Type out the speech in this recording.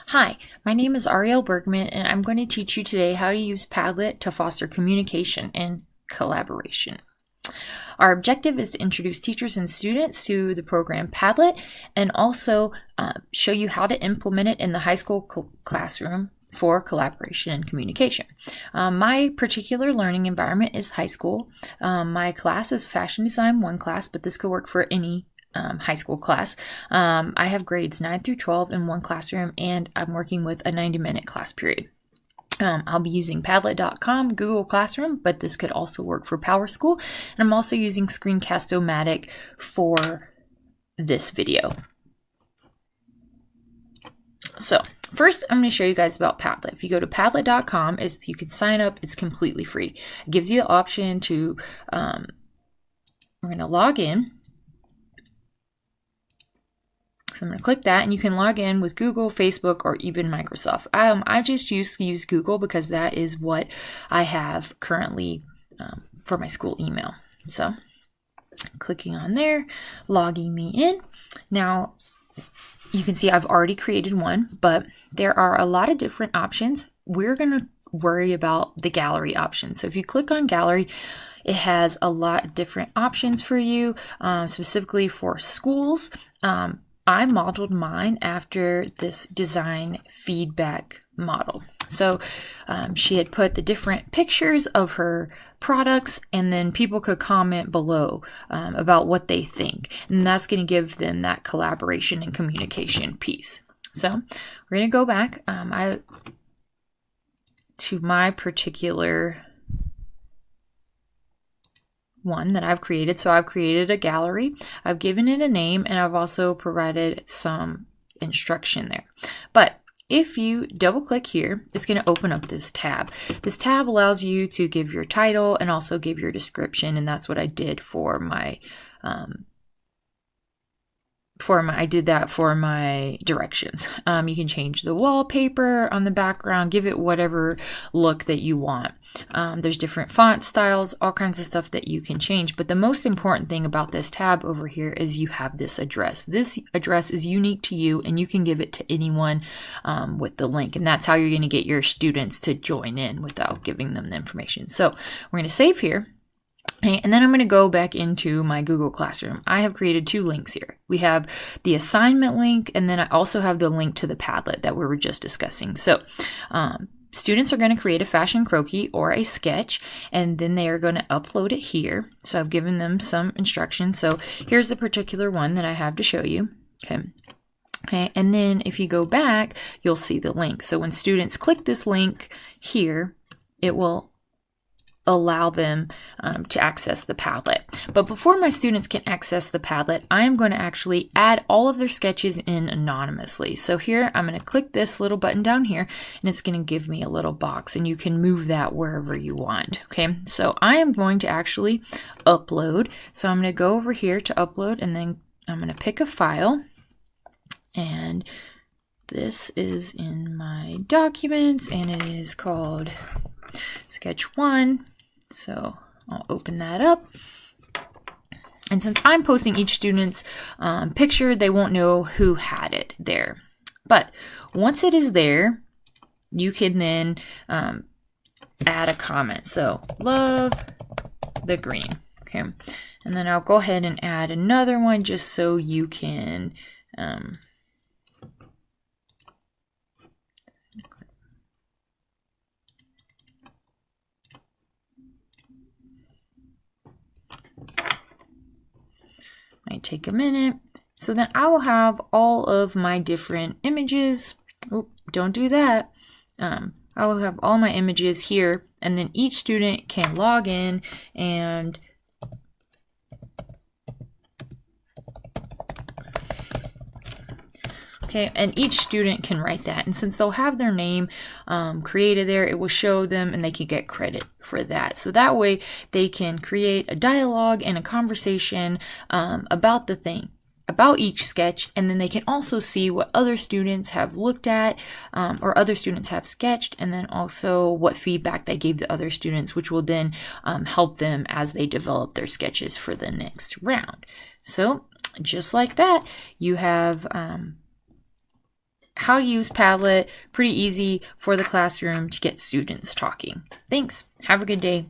Hi, my name is Ariel Bergman, and I'm going to teach you today how to use Padlet to foster communication and collaboration. Our objective is to introduce teachers and students to the program Padlet and also show you how to implement it in the high school classroom for collaboration and communication. My particular learning environment is high school. My class is Fashion Design 1 class, but this could work for any high school class. I have grades 9 through 12 in one classroom, and I'm working with a 90-minute class period. I'll be using Padlet.com, Google Classroom, but this could also work for PowerSchool. And I'm also using Screencast-O-Matic for this video. So first, I'm going to show you guys about Padlet. If you go to Padlet.com, you can sign up. It's completely free. It gives you the option to, we're going to log in. So I'm going to click that, and you can log in with Google, Facebook, or even Microsoft. I just use Google because that is what I have currently for my school email. So clicking on there, logging me in. Now you can see I've already created one, but there are a lot of different options. We're going to worry about the gallery option. So if you click on gallery, it has a lot of different options for you, specifically for schools. I modeled mine after this design feedback model. So she had put the different pictures of her products, and then people could comment below about what they think. And that's going to give them that collaboration and communication piece. So we're going to go back to my particular one that I've created. So I've created a gallery, I've given it a name, and I've also provided some instruction there. But if you double click here, it's going to open up this tab. This tab allows you to give your title and also give your description, and that's what I did for my I did that for my directions. You can change the wallpaper on the background, give it whatever look that you want. There's different font styles, all kinds of stuff that you can change. But the most important thing about this tab over here is you have this address. This address is unique to you, and you can give it to anyone with the link. And that's how you're going to get your students to join in without giving them the information. So we're going to save here. And then I'm going to go back into my Google Classroom. I have created two links here. We have the assignment link, and then I also have the link to the Padlet that we were just discussing. So students are going to create a fashion croquis or a sketch, and then they are going to upload it here. So I've given them some instructions. So here's the particular one that I have to show you. Okay, and then if you go back, you'll see the link. So when students click this link here, it will allow them to access the Padlet. But before my students can access the Padlet, I am going to actually add all of their sketches in anonymously. So here I'm going to click this little button down here, and it's going to give me a little box, and you can move that wherever you want. Okay, so I am going to actually upload. So I'm going to go over here to upload, and then I'm going to pick a file, and this is in my documents, and it is called Sketch 1. So I'll open that up. And since I'm posting each student's picture, they won't know who had it there. But once it is there, you can then add a comment. So love the green. Okay. And then I'll go ahead and add another one just so you can might take a minute. So then I will have all of my different images. Oh, don't do that. I will have all my images here, and then each student can log in and and each student can write that. And since they'll have their name created there, it will show them, and they can get credit for that. So that way they can create a dialogue and a conversation about the thing, about each sketch, and then they can also see what other students have looked at or other students have sketched, and then also what feedback they gave to other students, which will then help them as they develop their sketches for the next round. So just like that, you have how to use Padlet. Pretty easy for the classroom to get students talking. Thanks. Have a good day.